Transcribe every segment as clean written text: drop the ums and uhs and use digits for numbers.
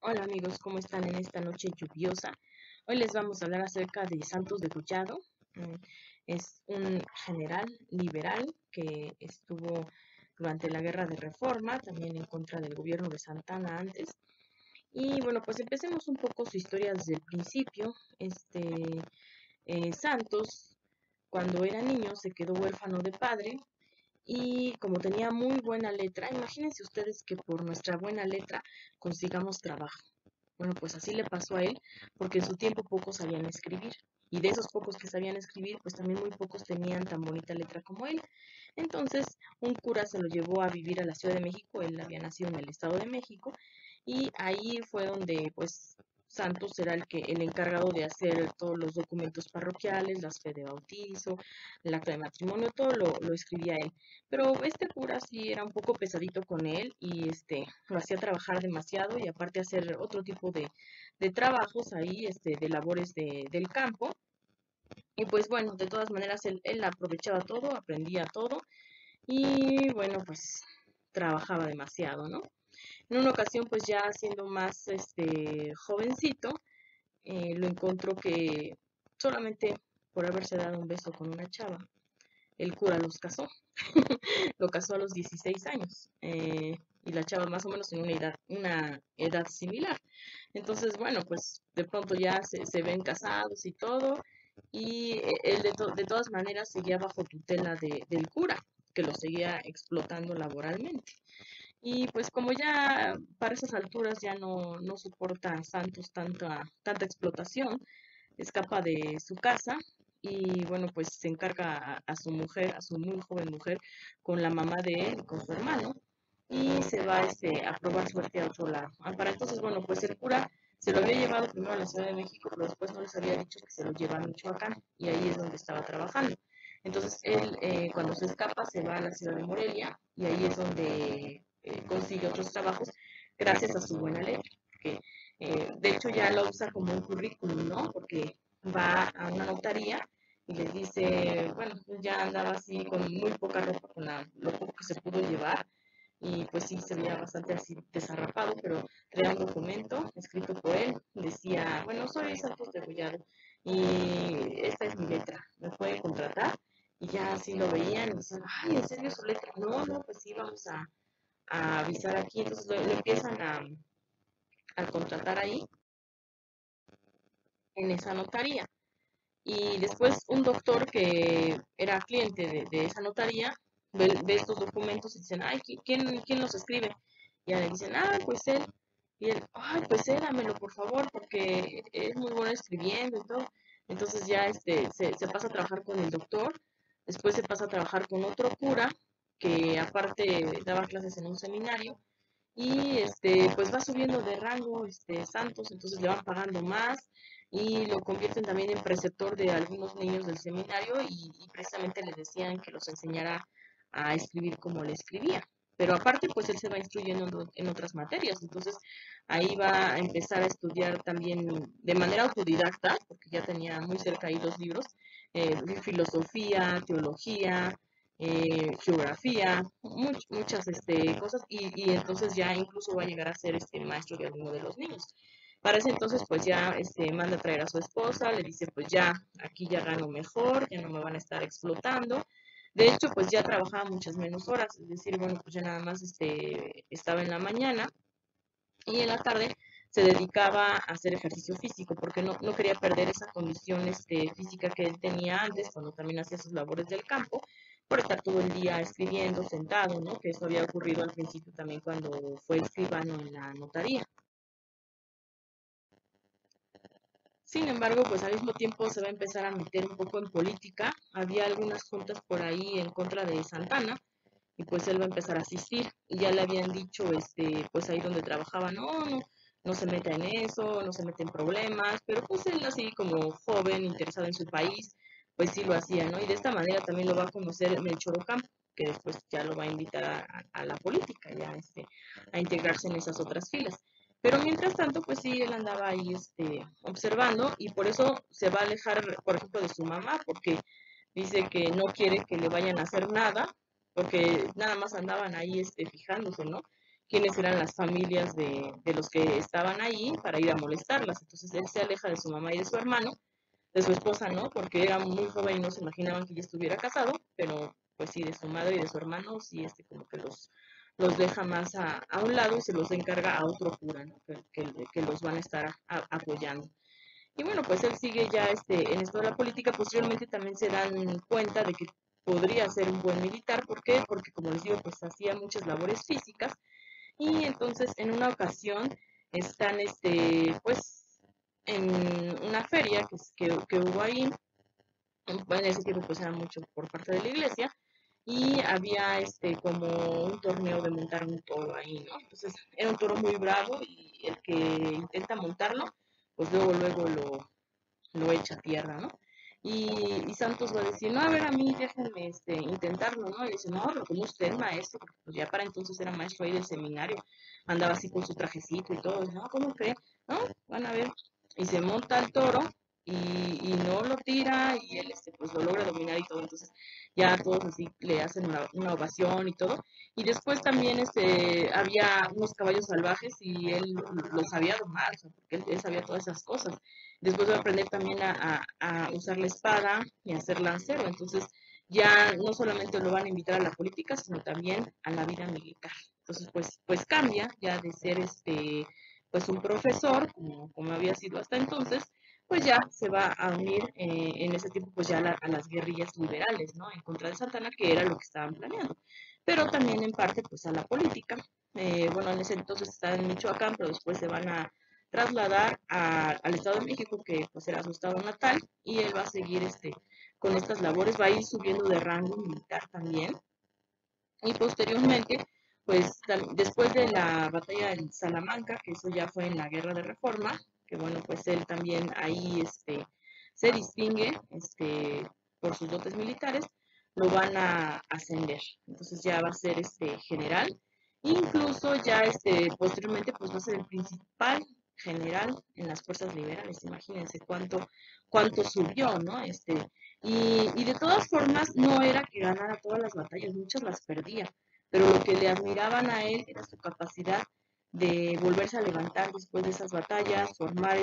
Hola amigos, ¿cómo están en esta noche lluviosa? Hoy les vamos a hablar acerca de Santos de Collado. Mm, Es un general liberal que estuvo durante la Guerra de Reforma, también en contra del gobierno de Santana antes. Y bueno, pues empecemos un poco su historia desde el principio. Santos, cuando era niño, se quedó huérfano de padre y como tenía muy buena letra, imagínense ustedes que por nuestra buena letra consigamos trabajo. Bueno, pues así le pasó a él, porque en su tiempo pocos sabían escribir. Y de esos pocos que sabían escribir, pues también muy pocos tenían tan bonita letra como él. Entonces, un cura se lo llevó a vivir a la Ciudad de México, él había nacido en el Estado de México, y ahí fue donde, pues, Santos era el encargado de hacer todos los documentos parroquiales, las fe de bautizo, el acta de matrimonio, todo lo escribía él. Pero este cura sí era un poco pesadito con él y lo hacía trabajar demasiado y aparte hacer otro tipo de trabajos ahí, de labores del campo. Y pues bueno, de todas maneras él aprovechaba todo, aprendía todo y bueno, pues trabajaba demasiado, ¿no? En una ocasión, pues ya siendo más jovencito, lo encontró que solamente por haberse dado un beso con una chava, el cura los casó. Lo casó a los 16 años y la chava más o menos en una edad similar. Entonces, bueno, pues de pronto ya se ven casados y todo, y él de todas maneras seguía bajo tutela del cura, que lo seguía explotando laboralmente. Y pues como ya para esas alturas ya no soporta Santos tanta explotación, escapa de su casa y bueno, pues se encarga a su mujer, a su muy joven mujer, con la mamá de él, con su hermano, y se va a probar suerte a otro lado. Para entonces, bueno, pues el cura se lo había llevado primero a la Ciudad de México, pero después no les había dicho que se lo lleva a Michoacán, y ahí es donde estaba trabajando. Entonces él, cuando se escapa, se va a la ciudad de Morelia, y ahí es donde consigue otros trabajos gracias a su buena letra. Que, de hecho, ya lo usa como un currículum, ¿no? Porque va a una notaría y les dice, bueno, pues ya andaba así con muy poca ropa, con lo poco que se pudo llevar, y pues sí, se veía bastante así desarrapado, pero traía un documento escrito por él, decía, bueno, soy Santos de Gollado y esta es mi letra, ¿me pueden contratar? Y ya así lo veían y decían, ay, ¿en serio su letra? No, no, pues sí, vamos a avisar aquí, entonces lo empiezan a contratar ahí en esa notaría. Y después un doctor que era cliente de esa notaría ve estos documentos y dicen, ay, ¿quién los escribe? Y ya le dicen, ah, pues él. Y él, ay, pues éramelo, por favor, porque es muy bueno escribiendo y todo. Entonces ya se pasa a trabajar con el doctor, después se pasa a trabajar con otro cura que aparte daba clases en un seminario y pues va subiendo de rango Santos, entonces le van pagando más y lo convierten también en preceptor de algunos niños del seminario y precisamente les decían que los enseñara a escribir como le escribía. Pero aparte, pues él se va instruyendo en otras materias, entonces ahí va a empezar a estudiar también de manera autodidacta, porque ya tenía muy cerca ahí los libros, filosofía, teología, geografía, muchas cosas, y entonces ya incluso va a llegar a ser maestro de alguno de los niños. Para ese entonces, pues ya manda a traer a su esposa, le dice, pues ya, aquí ya gano mejor, ya no me van a estar explotando. De hecho, pues ya trabajaba muchas menos horas, es decir, bueno, pues ya nada más estaba en la mañana y en la tarde se dedicaba a hacer ejercicio físico porque no quería perder esa condición física que él tenía antes cuando también hacía sus labores del campo por estar todo el día escribiendo sentado, ¿no? Que eso había ocurrido al principio también cuando fue escribano en la notaría. Sin embargo, pues al mismo tiempo se va a empezar a meter un poco en política. Había algunas juntas por ahí en contra de Santana y pues él va a empezar a asistir. Y ya le habían dicho, pues ahí donde trabajaba, no se meta en eso, no se mete en problemas, pero pues él así como joven, interesado en su país, pues sí lo hacía, ¿no? Y de esta manera también lo va a conocer Melchor Ocampo, que después ya lo va a invitar a la política, ya a integrarse en esas otras filas. Pero mientras tanto, pues sí, él andaba ahí observando y por eso se va a alejar, por ejemplo, de su mamá, porque dice que no quiere que le vayan a hacer nada, porque nada más andaban ahí fijándose, ¿no? quiénes eran las familias de los que estaban ahí para ir a molestarlas. Entonces él se aleja de su mamá y de su hermano, de su esposa, ¿no? Porque era muy joven y no se imaginaban que ya estuviera casado, pero pues sí, de su madre y de su hermano, sí, como que los deja más a un lado y se los encarga a otro cura, ¿no? Que los van a estar apoyando. Y bueno, pues él sigue ya en esto de la política. Posteriormente también se dan cuenta de que podría ser un buen militar. ¿Por qué? Porque como les digo, pues hacía muchas labores físicas. Y entonces en una ocasión están pues en una feria que hubo ahí. En ese tiempo pues era mucho por parte de la iglesia. Y había como un torneo de montar un toro ahí, ¿no? Entonces era un toro muy bravo y el que intenta montarlo, pues luego lo echa a tierra, ¿no? Y Santos va a decir, no, a ver, a mí déjenme intentarlo, ¿no? Y dice, no, pero como usted, maestro, porque pues ya para entonces era maestro ahí del seminario, andaba así con su trajecito y todo, no, ¿cómo cree? No, van a ver. Y se monta el toro y no lo tira y él pues lo logra dominar y todo, entonces ya todos así le hacen una ovación y todo. Y después también había unos caballos salvajes y él los sabía domar, o sea, porque él sabía todas esas cosas. Después va a aprender también a usar la espada y a ser lancero. Entonces ya no solamente lo van a invitar a la política, sino también a la vida militar. Entonces pues cambia ya de ser pues un profesor, como había sido hasta entonces, pues ya se va a unir en ese tiempo pues ya a las guerrillas liberales, ¿no? En contra de Santana, que era lo que estaban planeando. Pero también en parte pues a la política. Bueno, en ese entonces está en Michoacán, pero después se van a trasladar al Estado de México, que pues era su estado natal, y él va a seguir con estas labores, va a ir subiendo de rango militar también, y posteriormente, pues después de la batalla de Salamanca, que eso ya fue en la Guerra de Reforma, que bueno, pues él también ahí se distingue por sus dotes militares, lo van a ascender, entonces ya va a ser general, incluso ya posteriormente pues va a ser el principal general en las fuerzas liberales, imagínense cuánto subió, ¿no? Y de todas formas no era que ganara todas las batallas, muchas las perdía, pero lo que le admiraban a él era su capacidad de volverse a levantar después de esas batallas, formar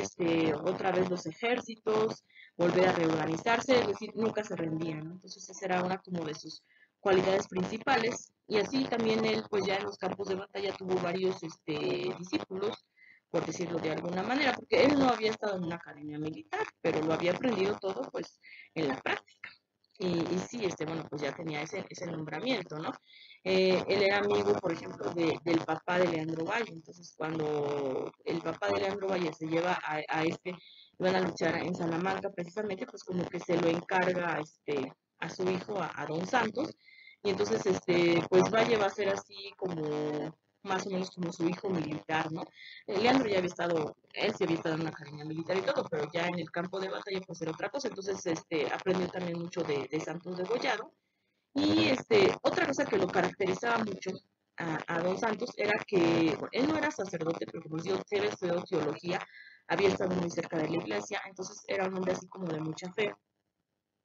otra vez los ejércitos, volver a reorganizarse, es decir, nunca se rendía, ¿no? Entonces esa era una como de sus cualidades principales, y así también él pues ya en los campos de batalla tuvo varios discípulos, por decirlo de alguna manera, porque él no había estado en una academia militar, pero lo había aprendido todo pues en la práctica. Y sí, bueno, pues ya tenía ese nombramiento, ¿no? Él era amigo, por ejemplo, del papá de Leandro Valle, entonces cuando el papá de Leandro Valle se lleva iban a luchar en Salamanca precisamente, pues como que se lo encarga a su hijo, a Don Santos, y entonces pues Valle va a ser así como más o menos como su hijo militar, ¿no? Leandro ya había estado, él sí había estado en una academia militar y todo, pero ya en el campo de batalla pues era otra cosa, entonces aprendió también mucho de Santos de Gollado. Y otra cosa que lo caracterizaba mucho a Don Santos era que bueno, él no era sacerdote, pero como digo, él estudió teología, había estado muy cerca de la iglesia, entonces era un hombre así como de mucha fe,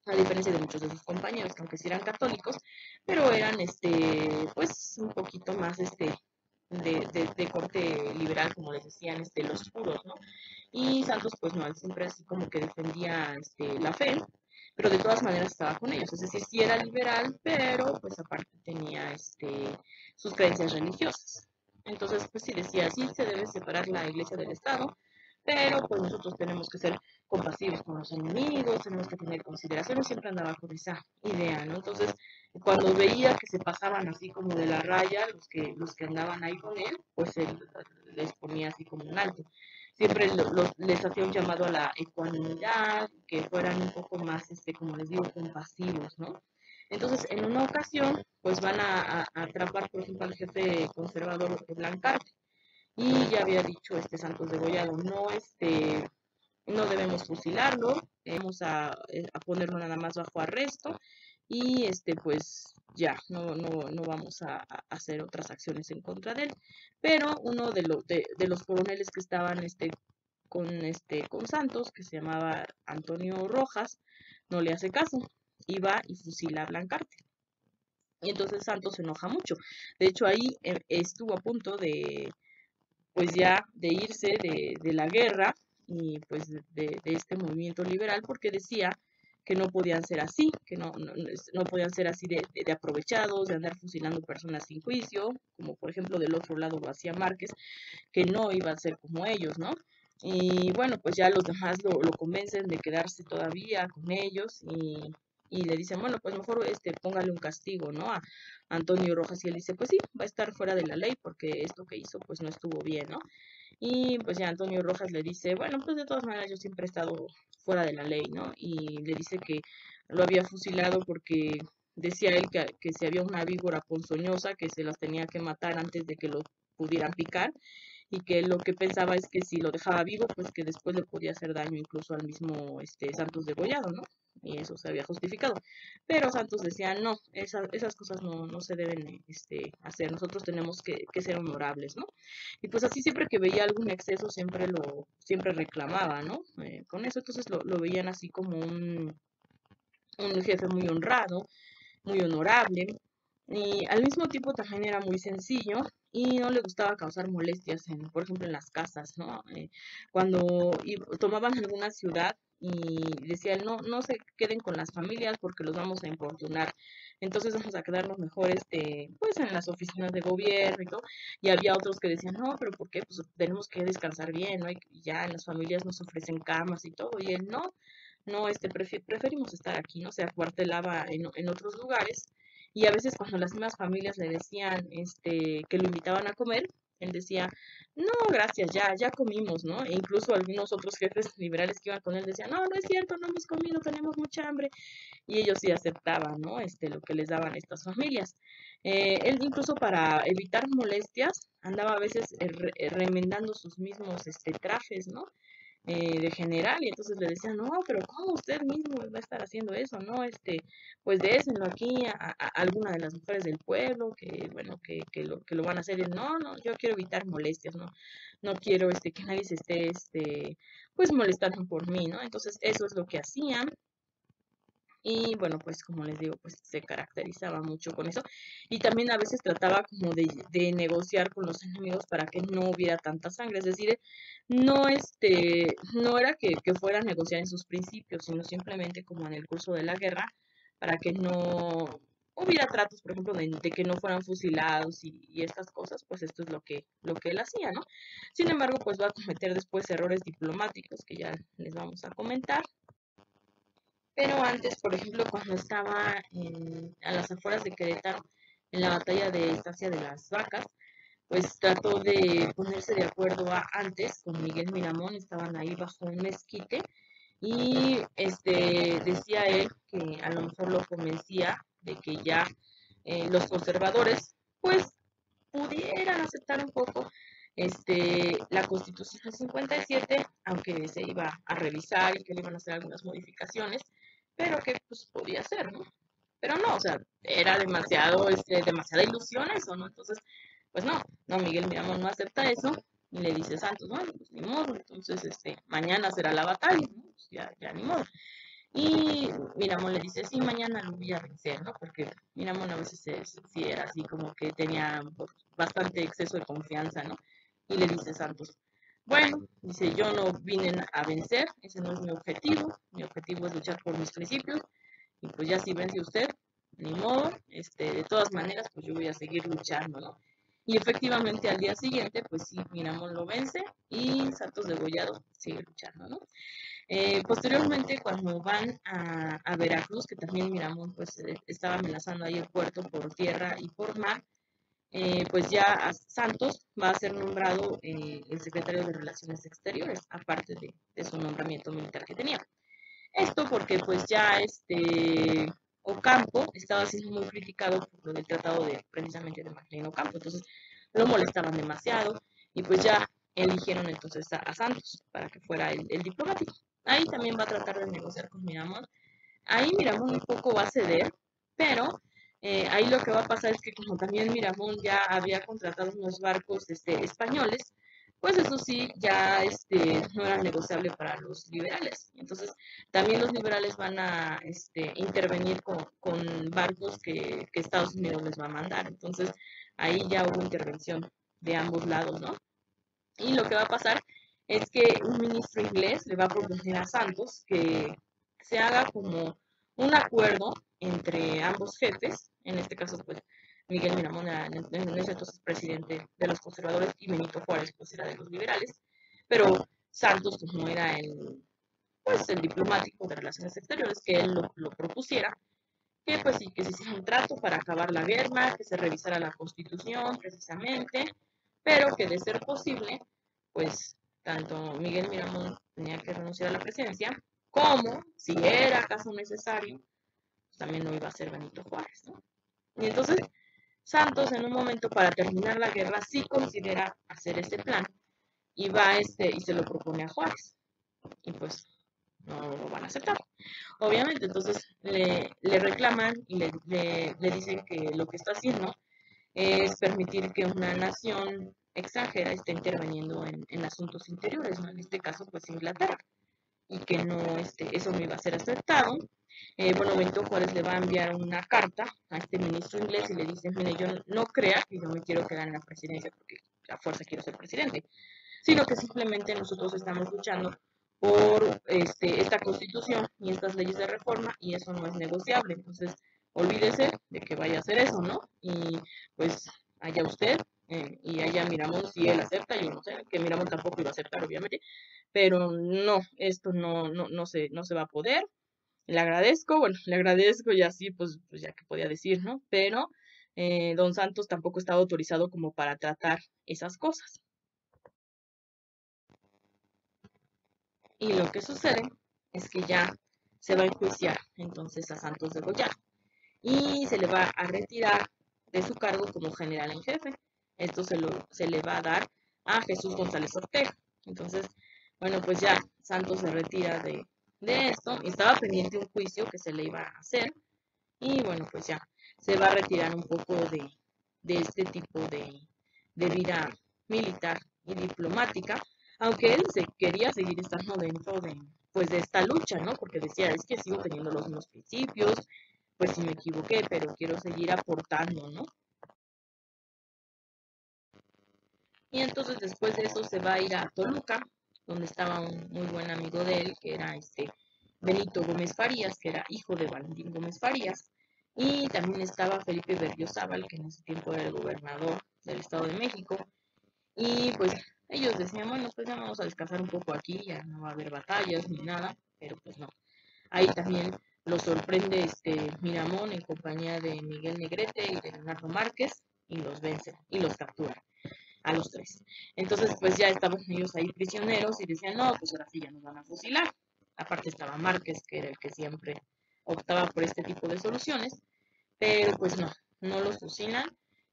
a diferencia de muchos de sus compañeros, que aunque sí eran católicos, pero eran pues un poquito más de corte liberal, como les decían, los puros, ¿no? Y Santos, pues no, él siempre así como que defendía la fe, pero de todas maneras estaba con ellos, es decir, sí era liberal, pero pues aparte tenía sus creencias religiosas. Entonces, pues sí decía, sí se debe separar la iglesia del Estado, pero pues nosotros tenemos que ser compasivos con los enemigos, tenemos que tener consideración, siempre andaba con esa idea, ¿no? Entonces, cuando veía que se pasaban así como de la raya, los que andaban ahí con él, pues él les ponía así como un alto. Siempre les hacía un llamado a la ecuanimidad, que fueran un poco más, como les digo, compasivos, ¿no? Entonces, en una ocasión, pues van a atrapar, por ejemplo, al jefe conservador de Blancarte, y ya había dicho Santos de Gollado, no debemos fusilarlo, vamos a ponerlo nada más bajo arresto y pues ya, no vamos a hacer otras acciones en contra de él. Pero uno de los coroneles que estaban con Santos, que se llamaba Antonio Rojas, no le hace caso y va y fusila a Blancarte. Y entonces Santos se enoja mucho. De hecho, ahí estuvo a punto de, pues ya, de irse de la guerra y pues de este movimiento liberal, porque decía que no podían ser así, que no podían ser así de aprovechados, de andar fusilando personas sin juicio, como por ejemplo del otro lado lo hacía Márquez, que no iba a ser como ellos, ¿no? Y bueno, pues ya los demás lo convencen de quedarse todavía con ellos y le dicen, bueno, pues mejor póngale un castigo, ¿no? A Antonio Rojas y él dice, pues sí, va a estar fuera de la ley porque esto que hizo pues no estuvo bien, ¿no? Y pues ya Antonio Rojas le dice, bueno, pues de todas maneras yo siempre he estado fuera de la ley, ¿no? Y le dice que lo había fusilado porque decía él que si había una víbora ponzoñosa que se las tenía que matar antes de que lo pudieran picar y que lo que pensaba es que si lo dejaba vivo, pues que después le podía hacer daño incluso al mismo Santos degollado, ¿no? Y eso se había justificado. Pero Santos decía, no, esas cosas no se deben hacer, nosotros tenemos que ser honorables, ¿no? Y pues así siempre que veía algún exceso siempre reclamaba, ¿no? Con eso entonces lo veían así como un jefe muy honrado, muy honorable, y al mismo tiempo también era muy sencillo y no le gustaba causar molestias, por ejemplo, en las casas, ¿no? Cuando tomaban alguna ciudad y decían, no, no se queden con las familias porque los vamos a importunar. Entonces vamos a quedarnos mejor, pues en las oficinas de gobierno y todo. Y había otros que decían, no, pero ¿por qué? Pues tenemos que descansar bien, ¿no? Y ya en las familias nos ofrecen camas y todo. Y él, no, no, preferimos estar aquí, ¿no? Se acuartelaba en otros lugares y a veces cuando las mismas familias le decían que lo invitaban a comer, él decía, no, gracias, ya comimos, ¿no? E incluso algunos otros jefes liberales que iban con él decían, no, no es cierto, no hemos comido, tenemos mucha hambre. Y ellos sí aceptaban, ¿no? Lo que les daban estas familias. Él incluso para evitar molestias andaba a veces remendando sus mismos trajes, ¿no? De general, y entonces le decían, no, pero ¿cómo usted mismo va a estar haciendo eso? No, pues désenlo aquí a alguna de las mujeres del pueblo, que bueno, que lo van a hacer, y no, no, yo quiero evitar molestias, no quiero que nadie se esté pues molestando por mí, ¿no? Entonces eso es lo que hacían. Y bueno, pues como les digo, pues se caracterizaba mucho con eso. Y también a veces trataba como de negociar con los enemigos para que no hubiera tanta sangre. Es decir, no era que fuera a negociar en sus principios, sino simplemente como en el curso de la guerra, para que no hubiera tratos, por ejemplo, de que no fueran fusilados y estas cosas, pues esto es lo que él hacía, ¿no? Sin embargo, pues va a cometer después errores diplomáticos que ya les vamos a comentar. Pero antes, por ejemplo, cuando estaba a las afueras de Querétaro, en la batalla de Estancia de las Vacas, pues trató de ponerse de acuerdo antes con Miguel Miramón, estaban ahí bajo un mezquite, y decía él que a lo mejor lo convencía de que ya los conservadores, pues, pudieran aceptar un poco la Constitución del 57, aunque se iba a revisar y que le iban a hacer algunas modificaciones, pero que pues podía ser, ¿no? Pero no, o sea, era demasiada ilusión eso, ¿no? Entonces, pues no, Miguel Miramón no acepta eso y le dice Santos, bueno, pues ni modo, entonces, mañana será la batalla, ¿no? Pues ya ni modo. Y Miramón le dice, sí, mañana lo voy a vencer, ¿no? Porque Miramón a veces sí era así como que tenía bastante exceso de confianza, ¿no? Y le dice Santos, bueno, dice, yo no vine a vencer, ese no es mi objetivo es luchar por mis principios, y pues ya si vence usted, ni modo, de todas maneras, pues yo voy a seguir luchando, ¿no? Y efectivamente al día siguiente, pues sí, Miramón lo vence y Santos Degollado sigue luchando, ¿no? Posteriormente, cuando van a Veracruz, que también Miramón pues estaba amenazando ahí el puerto por tierra y por mar, pues ya a Santos va a ser nombrado el secretario de Relaciones Exteriores, aparte de su nombramiento militar que tenía. Esto porque pues ya Ocampo estaba siendo muy criticado por lo del tratado precisamente de Maclean Ocampo, entonces lo molestaban demasiado y pues ya eligieron entonces a Santos para que fuera el diplomático. Ahí también va a tratar de negociar con Miramón. Ahí Miramón un poco va a ceder, pero ahí lo que va a pasar es que como también Miramón ya había contratado unos barcos españoles, pues eso sí, ya no era negociable para los liberales. Entonces, también los liberales van a intervenir con barcos que Estados Unidos les va a mandar. Entonces, ahí ya hubo intervención de ambos lados, ¿no? Y lo que va a pasar es que un ministro inglés le va a proponer a Santos que se haga como un acuerdo entre ambos jefes, en este caso, pues Miguel Miramón era en ese entonces presidente de los conservadores y Benito Juárez pues era de los liberales, pero Santos como era el diplomático de relaciones exteriores, que él lo propusiera, que pues sí, que se hiciera un trato para acabar la guerra, que se revisara la constitución precisamente, pero que de ser posible, pues tanto Miguel Miramón tenía que renunciar a la presidencia, como si era acaso necesario, pues también lo iba a hacer Benito Juárez, ¿no? Y entonces Santos en un momento para terminar la guerra sí considera hacer este plan y va y se lo propone a Juárez y pues no lo van a aceptar. Obviamente, entonces le reclaman y le dicen que lo que está haciendo es permitir que una nación extranjera esté interviniendo en asuntos interiores, ¿no? En este caso, pues Inglaterra, y que no, eso no iba a ser aceptado. Bueno, Benito Juárez le va a enviar una carta a este ministro inglés y le dice, mire, yo no crea que yo me quiero quedar en la presidencia porque a fuerza quiero ser presidente, sino que simplemente nosotros estamos luchando por esta constitución y estas leyes de reforma y eso no es negociable. Entonces, olvídese de que vaya a hacer eso, ¿no? Y pues allá usted y allá Miramón si él acepta, yo no sé, que Miramón tampoco iba a aceptar, obviamente, pero no, esto no se va a poder. Le agradezco, bueno, le agradezco y así, pues ya que podía decir, ¿no? Pero don Santos tampoco estaba autorizado como para tratar esas cosas. Y lo que sucede es que ya se va a enjuiciar entonces a Santos de Goya y se le va a retirar de su cargo como general en jefe. Esto se le va a dar a Jesús González Ortega. Entonces, bueno, pues ya Santos se retira de esto y estaba pendiente un juicio que se le iba a hacer y bueno, pues ya se va a retirar un poco de este tipo de vida militar y diplomática, aunque él se quería seguir estando dentro pues de esta lucha, ¿no? Porque decía, es que sigo teniendo los mismos principios, pues si me equivoqué, pero quiero seguir aportando, ¿no? Y entonces después de eso se va a ir a Toluca, donde estaba un muy buen amigo de él, que era Benito Gómez Farías, que era hijo de Valentín Gómez Farías, y también estaba Felipe Berriozábal, que en ese tiempo era el gobernador del Estado de México, y pues ellos decían, bueno, pues ya vamos a descansar un poco aquí, ya no va a haber batallas ni nada, pero pues no. Ahí también los sorprende Miramón en compañía de Miguel Negrete y de Leonardo Márquez, y los vencen y los capturan a los tres. Entonces, pues ya estaban ellos ahí prisioneros y decían, no, pues ahora sí ya nos van a fusilar. Aparte estaba Márquez, que era el que siempre optaba por este tipo de soluciones, pero pues no los fusilan.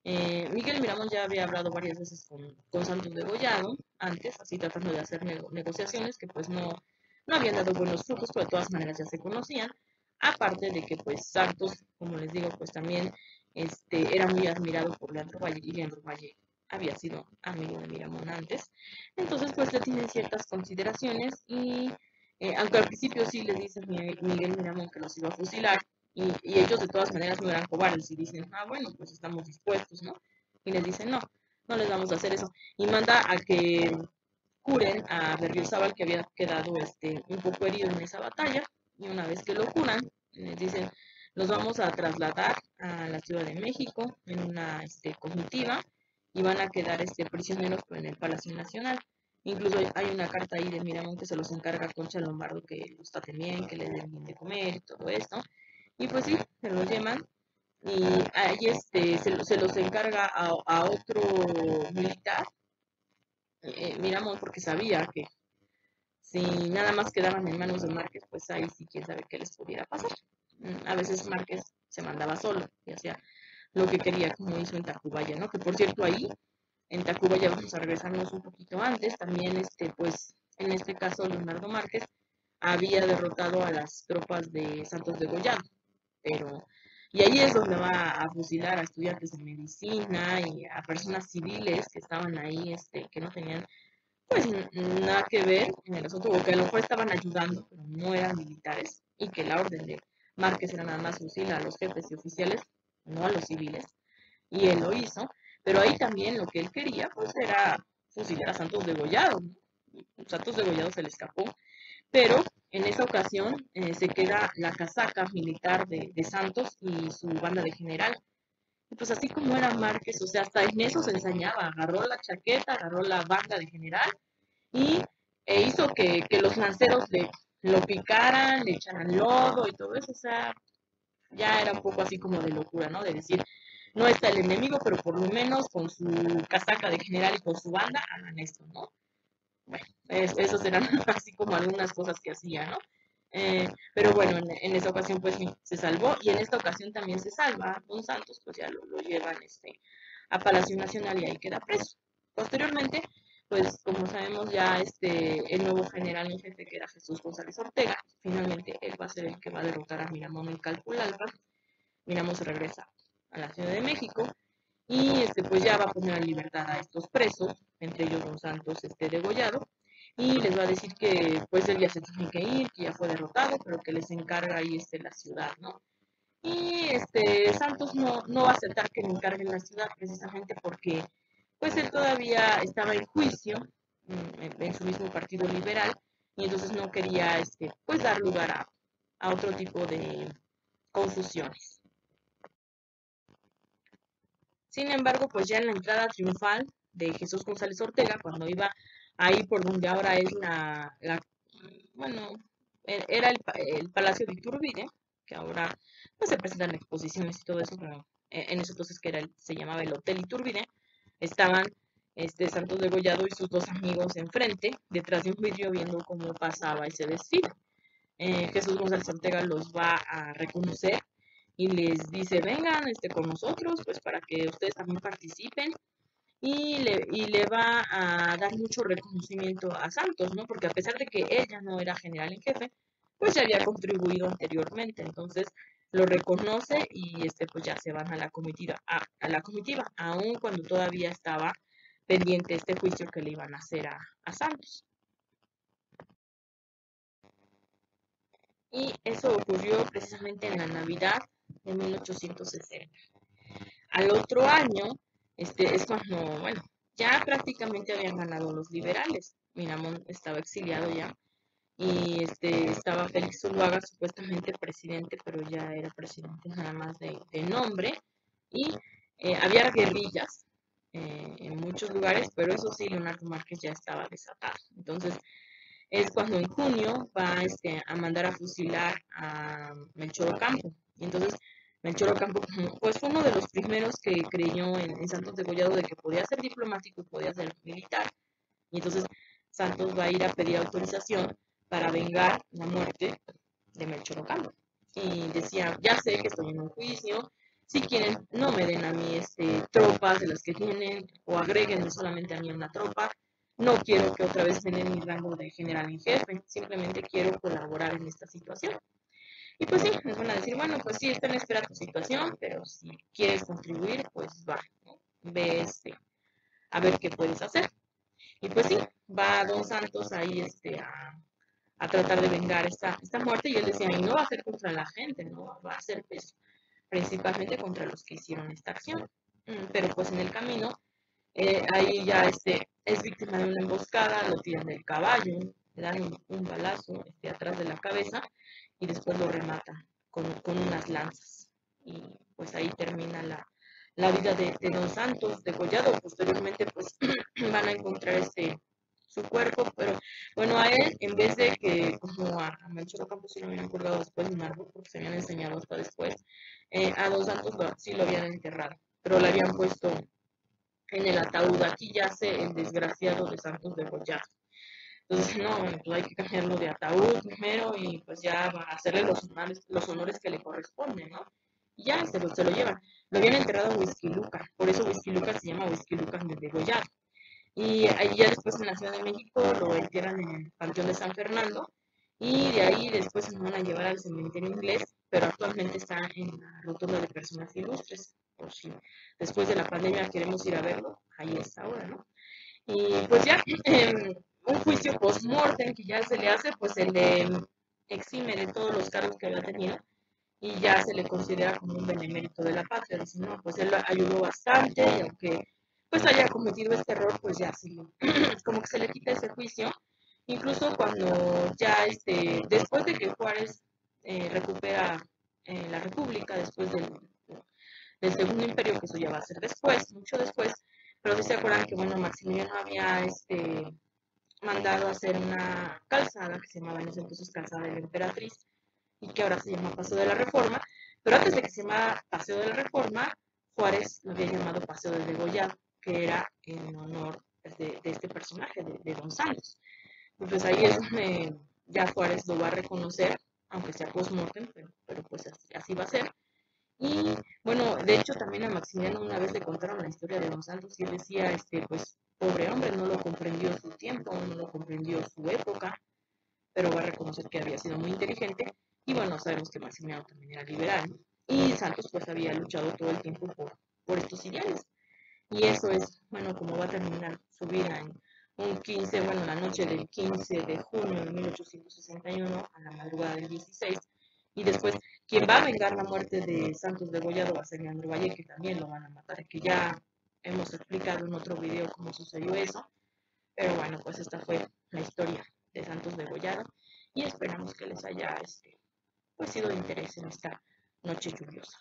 Miguel Miramón ya había hablado varias veces con Santos de Gollado, antes, así tratando de hacer negociaciones que pues no habían dado buenos frutos, pero de todas maneras ya se conocían. Aparte de que pues Santos, como les digo, pues también era muy admirado por Leandro Valle y Leandro Valle había sido amigo de Miramón antes. Entonces pues le tienen ciertas consideraciones y aunque al principio sí le dice Miguel Miramón que los iba a fusilar, y ellos de todas maneras no eran cobardes y dicen, ah, bueno, pues estamos dispuestos, ¿no? Y les dicen, no les vamos a hacer eso. Y manda a que curen a Berriozábal, que había quedado un poco herido en esa batalla, y una vez que lo curan, les dicen, los vamos a trasladar a la Ciudad de México en una comitiva y van a quedar prisioneros en el Palacio Nacional. Incluso hay una carta ahí de Miramón que se los encarga a Concha Lombardo que los traten bien, que les den bien de comer y todo esto. Y pues sí, se los llevan y ahí se los encarga a otro militar, Miramón, porque sabía que si nada más quedaban en manos de Márquez, pues ahí sí quién sabe qué les pudiera pasar. A veces Márquez se mandaba solo y hacía lo que quería, como hizo en Tacubaya, ¿no? Que por cierto ahí, en Tacubaya vamos a regresarnos un poquito antes, también pues en este caso Leonardo Márquez había derrotado a las tropas de Santos de Gollado, pero y ahí es donde va a fusilar a estudiantes de medicina y a personas civiles que estaban ahí, que no tenían pues nada que ver en el asunto, o que a lo mejor estaban ayudando, pero no eran militares, y que la orden de Márquez era nada más fusilar a los jefes y oficiales, no a los civiles, y él lo hizo, pero ahí también lo que él quería, pues era fusilar a Santos Degollado, ¿no? Santos Degollado se le escapó, pero en esa ocasión se queda la casaca militar de Santos y su banda de general. Y pues así como era Márquez, o sea, hasta en eso se ensañaba, agarró la chaqueta, agarró la banda de general y hizo que los lanceros lo picaran, le echaran lodo y todo eso, o sea, ya era un poco así como de locura, ¿no? De decir, no está el enemigo, pero por lo menos con su casaca de general y con su banda hagan esto, ¿no? Bueno, esos eran así como algunas cosas que hacía, ¿no? Pero bueno, en esa ocasión pues sí, se salvó y en esta ocasión también se salva Don Santos, pues ya lo llevan a Palacio Nacional y ahí queda preso. Posteriormente, pues como sabemos ya el nuevo general en jefe que era Jesús González Ortega, finalmente él va a ser el que va a derrotar a Miramón en Calpulalpa. Miramón se regresa a la Ciudad de México y pues ya va a poner en libertad a estos presos, entre ellos Don Santos degollado, y les va a decir que pues él ya se tiene que ir, que ya fue derrotado, pero que les encarga ahí la ciudad, ¿no? Y Santos no va a aceptar que le encarguen la ciudad precisamente porque pues él todavía estaba en juicio en su mismo partido liberal y entonces no quería pues dar lugar a otro tipo de confusiones. Sin embargo, pues ya en la entrada triunfal de Jesús González Ortega, cuando iba ahí por donde ahora es bueno, era el Palacio de Iturbide, que ahora pues se presentan exposiciones y todo eso, pero en ese entonces que se llamaba el Hotel Iturbide, estaban Santos Degollado y sus dos amigos enfrente, detrás de un vidrio viendo cómo pasaba ese desfile. Jesús González Ortega los va a reconocer y les dice, vengan con nosotros, pues para que ustedes también participen. Y le va a dar mucho reconocimiento a Santos, ¿no? Porque a pesar de que ella no era general en jefe, pues ya había contribuido anteriormente. Entonces lo reconoce y pues ya se van a la comitiva, aun cuando todavía estaba pendiente este juicio que le iban a hacer a Santos. Y eso ocurrió precisamente en la Navidad de 1860. Al otro año, es cuando, bueno, ya prácticamente habían ganado los liberales. Miramón estaba exiliado ya y estaba Félix Zuluaga supuestamente presidente, pero ya era presidente nada más de nombre y había guerrillas en muchos lugares, pero eso sí, Leonardo Márquez ya estaba desatado. Entonces es cuando en junio va a mandar a fusilar a Melchor Ocampo. Y entonces Melchor Ocampo pues fue uno de los primeros que creyó en Santos Degollado de que podía ser diplomático y podía ser militar. Y entonces Santos va a ir a pedir autorización para vengar la muerte de Melchor Ocampo. Y decía, ya sé que estoy en un juicio, si quieren no me den a mí tropas de las que tienen o agreguen solamente a mí una tropa, no quiero que otra vez den mi rango de general en jefe, simplemente quiero colaborar en esta situación. Y pues sí, nos van a decir, bueno, pues sí, está en espera tu situación, pero si quieres contribuir, pues va, ¿no? Ve a ver qué puedes hacer. Y pues sí, va Don Santos ahí a tratar de vengar esta muerte y él decía, y no va a ser contra la gente, no va a ser pues, principalmente contra los que hicieron esta acción. Pero pues en el camino, ahí ya es víctima de una emboscada, lo tiran del caballo, le dan un balazo atrás de la cabeza y después lo rematan con unas lanzas. Y pues ahí termina la vida de Don Santos degollado. Posteriormente pues van a encontrar su cuerpo, pero bueno, a él, en vez de que como a Melchor Ocampo sí lo habían colgado después de un árbol, porque se habían enseñado hasta después, a Don Santos sí lo habían enterrado, pero le habían puesto en el ataúd, aquí yace el desgraciado de Santos Degollado. Entonces, no, pues hay que cambiarlo de ataúd primero y pues ya va a hacerle los honores que le corresponden, ¿no? Y ya se lo llevan. Lo habían enterrado en Whisky Luca, por eso Whisky Luca se llama Whisky Luca de Degollado. Y ahí ya después en la Ciudad de México lo entierran en el Panteón de San Fernando y de ahí después se van a llevar al cementerio inglés, pero actualmente está en la rotonda de personas ilustres. Por si después de la pandemia queremos ir a verlo, ahí está ahora, ¿no? Y pues ya, un juicio post-mortem que ya se le hace, pues se le exime de todos los cargos que había tenido y ya se le considera como un benemérito de la patria. Dicen, no, pues él ayudó bastante y aunque pues haya cometido este error, pues ya sí, como que se le quita ese juicio. Incluso cuando ya, después de que Juárez recupera la República, después del Segundo Imperio, que eso ya va a ser después, mucho después, pero si se acuerdan que, bueno, Maximiliano había mandado a hacer una calzada que se llamaba en ese entonces Calzada de la Emperatriz y que ahora se llama Paseo de la Reforma, pero antes de que se llamara Paseo de la Reforma, Juárez lo había llamado Paseo de Degollado, que era en honor de este personaje, de Don Santos. Entonces ahí es donde ya Juárez lo va a reconocer, aunque sea post-mortem, pero pues así va a ser. Y bueno, de hecho también a Maximiliano una vez le contaron la historia de Don Santos y él decía, pues pobre hombre, no lo comprendió su tiempo, no lo comprendió su época, pero va a reconocer que había sido muy inteligente. Y bueno, sabemos que Maximiliano también era liberal. Y Santos pues había luchado todo el tiempo por estos ideales. Y eso es, bueno, como va a terminar su vida en un 15, bueno, la noche del 15 de junio de 1861 a la madrugada del 16. Y después, quien va a vengar la muerte de Santos Degollado va a ser Leandro Valle, que también lo van a matar, que ya hemos explicado en otro video cómo sucedió eso. Pero bueno, pues esta fue la historia de Santos Degollado y esperamos que les haya pues sido de interés en esta noche lluviosa.